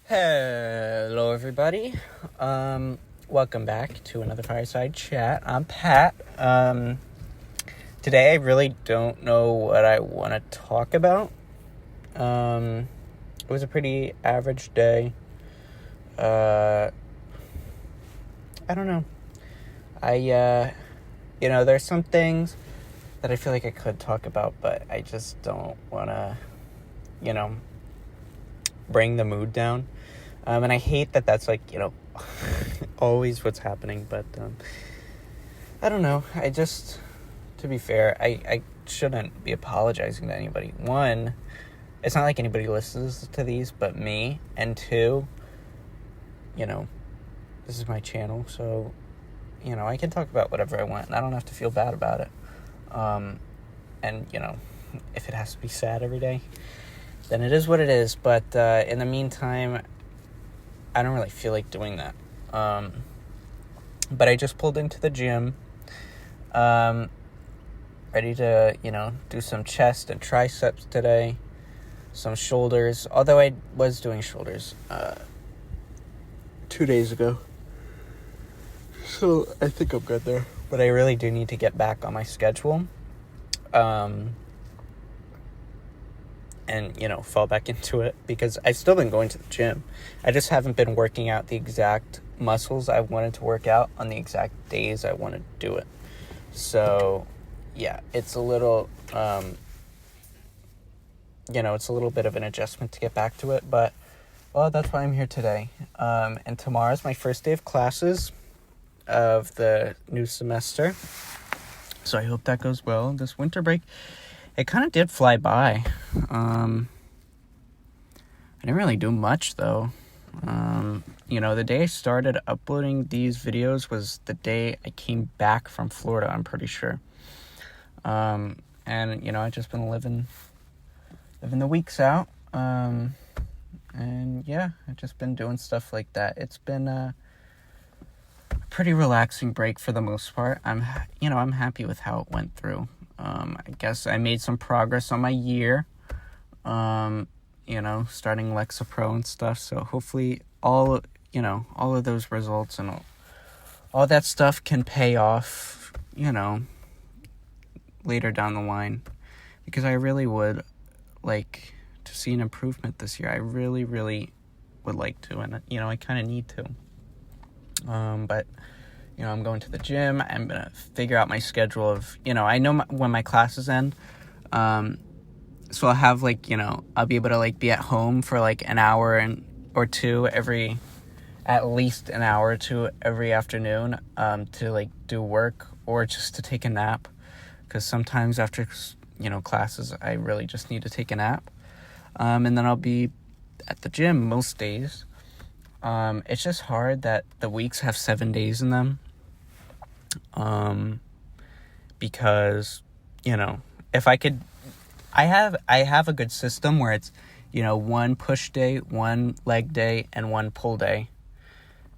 Hello, everybody. Welcome back to another Fireside chat. I'm Pat. Today I really don't know what I want to talk about. It was a pretty average day. I don't know. There's some things that I feel like I could talk about, but I just don't want to, bring the mood down. And I hate that that's always what's happening, but I don't know. To be fair, I shouldn't be apologizing to anybody. One, it's not like anybody listens to these but me, and two, this is my channel, so, I can talk about whatever I want, and I don't have to feel bad about it. And, if it has to be sad every day, then it is what it is. But in the meantime, I don't really feel like doing that. But I just pulled into the gym, ready to, do some chest and triceps today, some shoulders, although I was doing shoulders 2 days ago. So I think I'm good there. But I really do need to get back on my schedule. And, fall back into it, because I've still been going to the gym. I just haven't been working out the exact muscles I wanted to work out on the exact days I want to do it. So, yeah, it's a little, it's a little bit of an adjustment to get back to it, but, well, that's why I'm here today. And tomorrow's my first day of classes of the new semester. So I hope that goes well. This winter break, it kind of did fly by. I didn't really do much, though. The day I started uploading these videos was the day I came back from Florida, I'm pretty sure. And, I've just been living the weeks out. And, yeah, I've just been doing stuff like that. It's been a pretty relaxing break for the most part. I'm happy with how it went through. I guess I made some progress on my year, starting Lexapro and stuff. So hopefully all of those results and all that stuff can pay off, later down the line, because I really would like to see an improvement this year. I really, really would like to, and, I kind of need to. But I'm going to the gym. I'm going to figure out my schedule of, I know when my classes end. So I'll have I'll be able to be at home for an hour or two at least an hour or two every afternoon, to do work or just to take a nap. Because sometimes after, classes, I really just need to take a nap. And then I'll be at the gym most days. It's just hard that the weeks have 7 days in them. Because, if I could, I have a good system where it's, one push day, one leg day, and one pull day.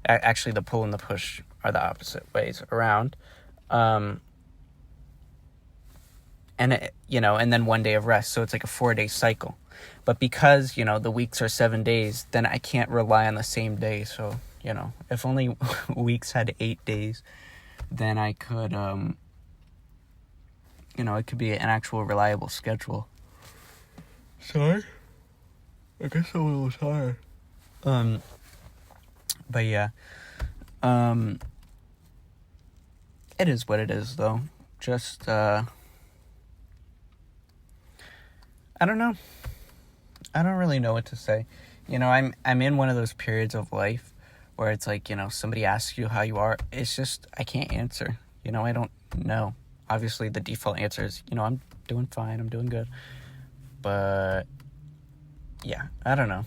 Actually, the pull and the push are the opposite ways around. And then 1 day of rest. So it's like a 4-day cycle. But because, the weeks are 7 days, then I can't rely on the same day. So, if only weeks had 8 days, then I could, it could be an actual reliable schedule. Sorry? I guess I'm a little tired. But yeah. It is what it is, though. Just, I don't know. I don't really know what to say. I'm in one of those periods of life where it's somebody asks you how you are. It's just, I can't answer. I don't know. Obviously, the default answer is, I'm doing fine. I'm doing good. But, yeah, I don't know.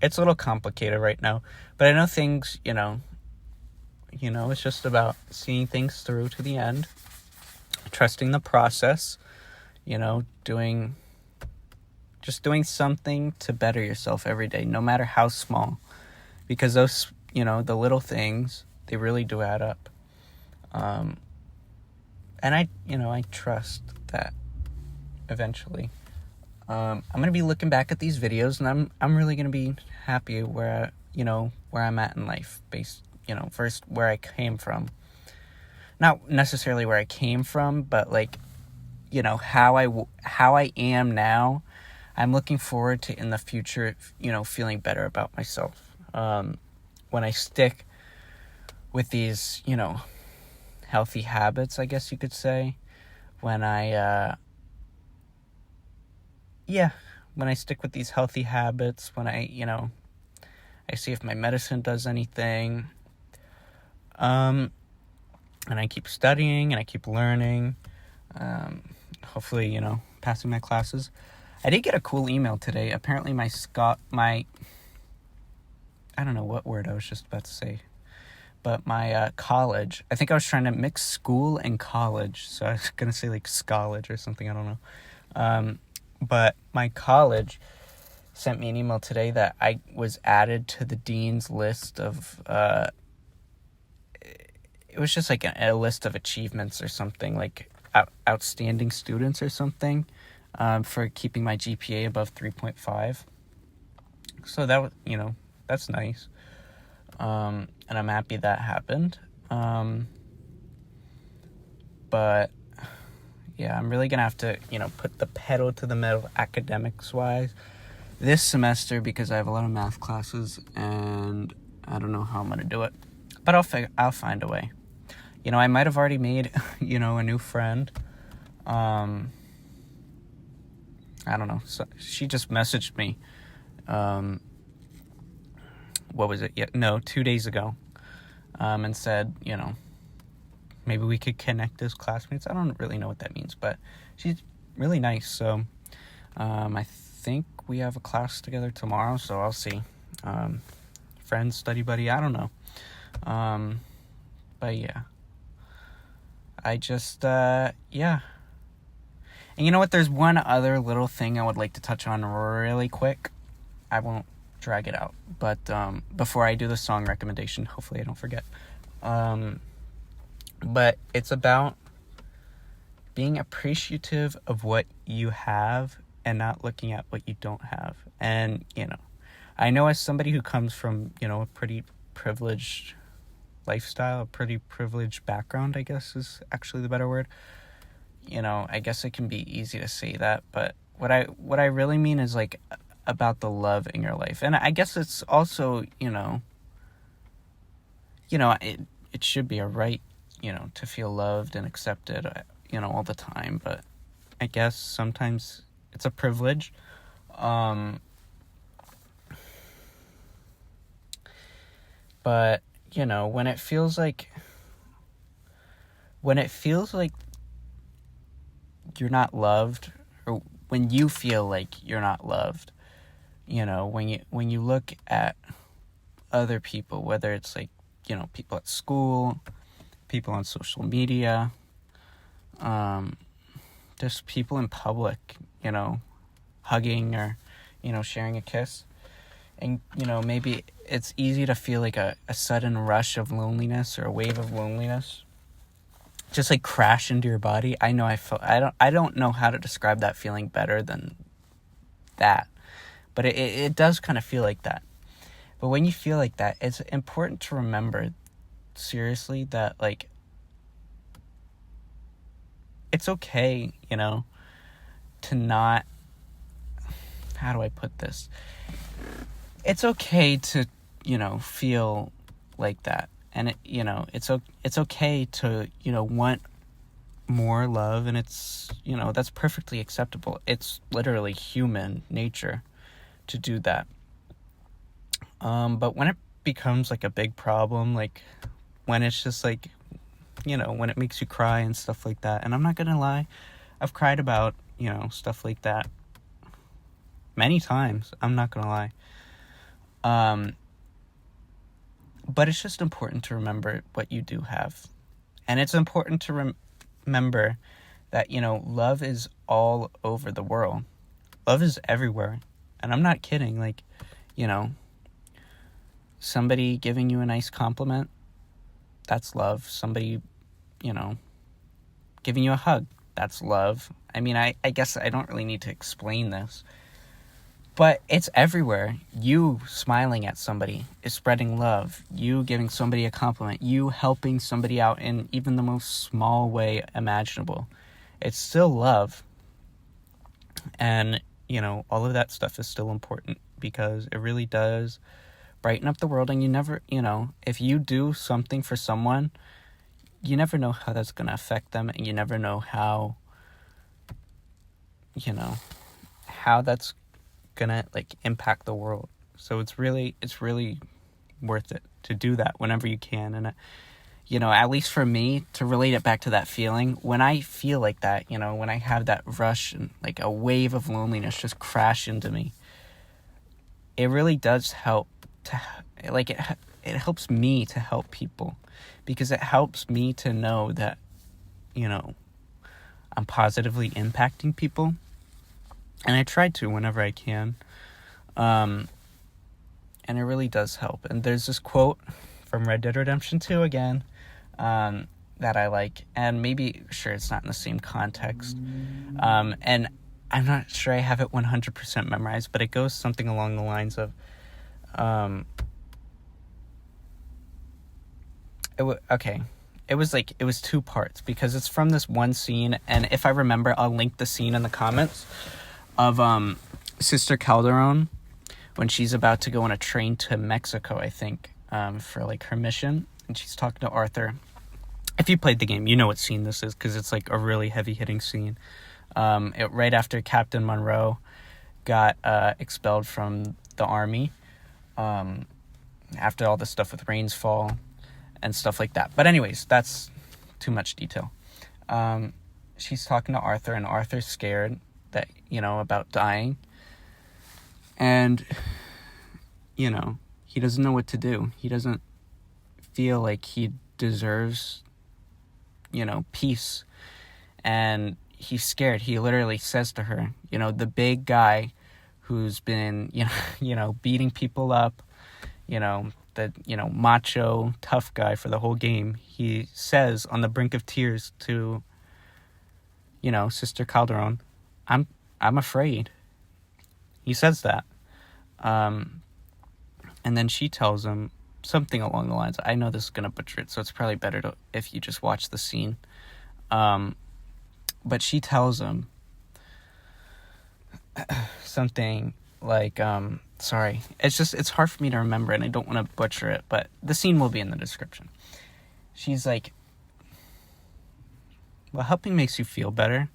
It's a little complicated right now. But I know things, it's just about seeing things through to the end. Trusting the process. Doing something to better yourself every day, no matter how small. Because those, the little things, they really do add up. And I trust that eventually I'm gonna be looking back at these videos, and I'm really gonna be happy where I'm at in life, based first where I came from. Not necessarily where I came from, but like how I am now. I'm looking forward to in the future, feeling better about myself. When I stick with these, healthy habits, I guess you could say. When when I stick with these healthy habits, when I see if my medicine does anything, and I keep studying and I keep learning, hopefully, passing my classes. I did get a cool email today. Apparently my I don't know what word I was just about to say, but my college, I think I was trying to mix school and college, so I was going to say like scollege or something, I don't know. But my college sent me an email today that I was added to the dean's list of, it was just like a list of achievements or something, like outstanding students or something, for keeping my GPA above 3.5. So that was, that's nice. And I'm happy that happened. But yeah, I'm really gonna have to, put the pedal to the metal academics wise this semester, because I have a lot of math classes and I don't know how I'm gonna do it. But I'll find a way. I might have already made, a new friend. I don't know. So she just messaged me. What was it? 2 days ago. And said, maybe we could connect as classmates. I don't really know what that means, but she's really nice. So, I think we have a class together tomorrow, so I'll see. Friend, study buddy, I don't know. But yeah. I just, yeah. And you know what? There's one other little thing I would like to touch on really quick. I won't drag it out. But before I do the song recommendation, hopefully I don't forget. But it's about being appreciative of what you have and not looking at what you don't have. And, I know as somebody who comes from, a pretty privileged lifestyle, a pretty privileged background, I guess is actually the better word. I guess it can be easy to say that, but what I really mean is like about the love in your life. And I guess it's also, it should be a right, to feel loved and accepted, all the time, but I guess sometimes it's a privilege. But when it feels like you're not loved, or when you feel like you're not loved, when you look at other people, whether it's like, people at school, people on social media, just people in public, hugging or, sharing a kiss. And, maybe it's easy to feel like a sudden rush of loneliness or a wave of loneliness just like crash into your body. I know I don't know how to describe that feeling better than that, but it does kind of feel like that. But when you feel like that, it's important to remember seriously that like it's okay, to not, how do I put this? It's okay to, feel like that. And it's okay to, want more love, and it's, that's perfectly acceptable. It's literally human nature to do that. But when it becomes like a big problem, like when it's just like, when it makes you cry and stuff like that, and I'm not gonna lie, I've cried about, stuff like that many times. I'm not gonna lie. But it's just important to remember what you do have. And it's important to remember that, love is all over the world. Love is everywhere. And I'm not kidding. Like, somebody giving you a nice compliment, that's love. Somebody, giving you a hug, that's love. I mean, I guess I don't really need to explain this, but it's everywhere. You smiling at somebody is spreading love. You giving somebody a compliment. You helping somebody out in even the most small way imaginable. It's still love. And, all of that stuff is still important because it really does brighten up the world. And you never, if you do something for someone, you never know how that's going to affect them. And you never know how that's gonna impact the world. So it's really worth it to do that whenever you can. And at least for me, to relate it back to that feeling, when I feel like that, when I have that rush and a wave of loneliness just crash into me, it really does help it helps me to help people, because it helps me to know that I'm positively impacting people. And I try to whenever I can. And it really does help. And there's this quote from Red Dead Redemption 2 again, that I like. And maybe, sure, it's not in the same context. And I'm not sure I have it 100% memorized, but it goes something along the lines of, it was 2 parts, because it's from this one scene. And if I remember, I'll link the scene in the comments of Sister Calderon when she's about to go on a train to Mexico, I think, for her mission, and she's talking to Arthur. If you played the game, you know what scene this is, because it's a really heavy-hitting scene. Right after Captain Monroe got expelled from the army, after all the stuff with Rain's Fall and stuff like that. But anyways, that's too much detail. She's talking to Arthur, and Arthur's scared that about dying, and he doesn't know what to do. He doesn't feel like he deserves peace, and he's scared. He literally says to her, the big guy who's been beating people up, the macho tough guy for the whole game, he says on the brink of tears to Sister Calderon, I'm afraid. He says that. And then she tells him something along the lines, I know this is going to butcher it, so it's probably better if you just watch the scene. But she tells him something sorry. It's hard for me to remember, and I don't want to butcher it, but the scene will be in the description. She's like, well, helping makes you feel better,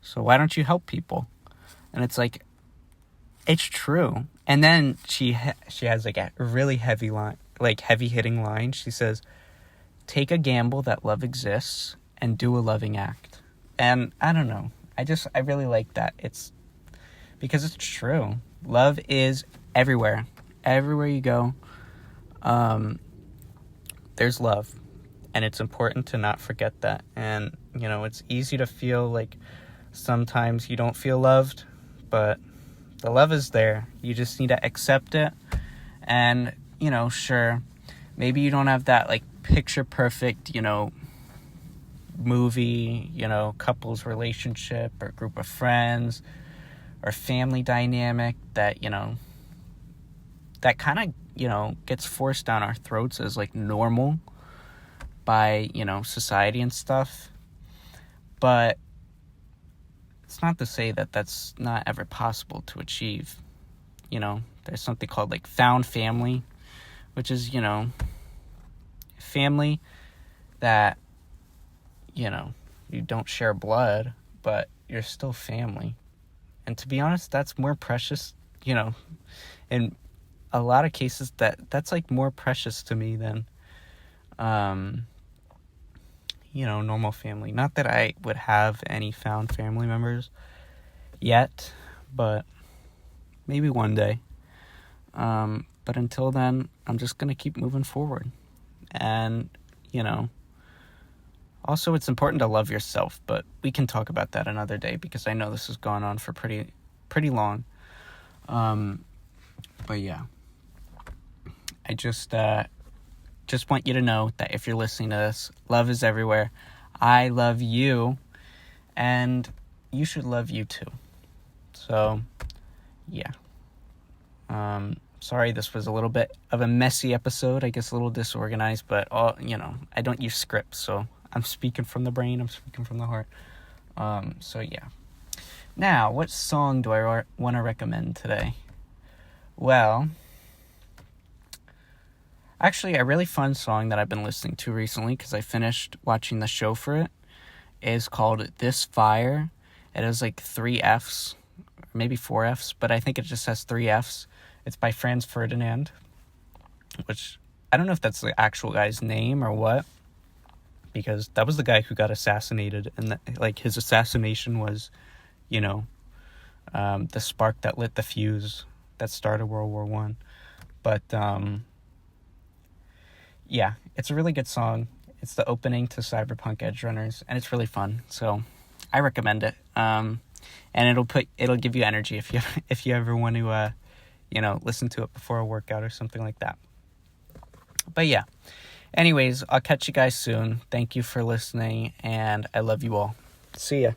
so why don't you help people? And it's it's true. And then she has a really heavy line, heavy hitting line. She says, take a gamble that love exists and do a loving act. And I don't know. I really like that. It's because it's true. Love is everywhere. Everywhere you go, there's love. And it's important to not forget that. And, it's easy to feel like sometimes you don't feel loved, but the love is there. You just need to accept it. And, sure, maybe you don't have that, picture perfect, movie, couples relationship or group of friends or family dynamic that, that kind of, gets forced down our throats as, normal by, society and stuff. But it's not to say that that's not ever possible to achieve. There's something called found family, which is, family that, you don't share blood, but you're still family. And to be honest, that's more precious, in a lot of cases that's more precious to me than, normal family. Not that I would have any found family members yet, but maybe one day. But until then, I'm just going to keep moving forward. And, also it's important to love yourself, but we can talk about that another day because I know this has gone on for pretty long. But yeah, I just want you to know that if you're listening to this, love is everywhere. I love you, and you should love you too. So, yeah. Sorry, this was a little bit of a messy episode. I guess a little disorganized, but I don't use scripts, so I'm speaking from the brain. I'm speaking from the heart. So yeah. Now, what song do I want to recommend today? Well, actually, a really fun song that I've been listening to recently because I finished watching the show for it is called This Fire. It has like 3 Fs, maybe 4 Fs, but I think it just has 3 Fs. It's by Franz Ferdinand, which I don't know if that's the actual guy's name or what, because that was the guy who got assassinated, and his assassination was, the spark that lit the fuse that started World War I. But yeah, it's a really good song. It's the opening to Cyberpunk Edge Runners, and it's really fun. So I recommend it. And it'll give you energy if you ever want to listen to it before a workout or something like that. But yeah, anyways, I'll catch you guys soon. Thank you for listening, and I love you all. See ya.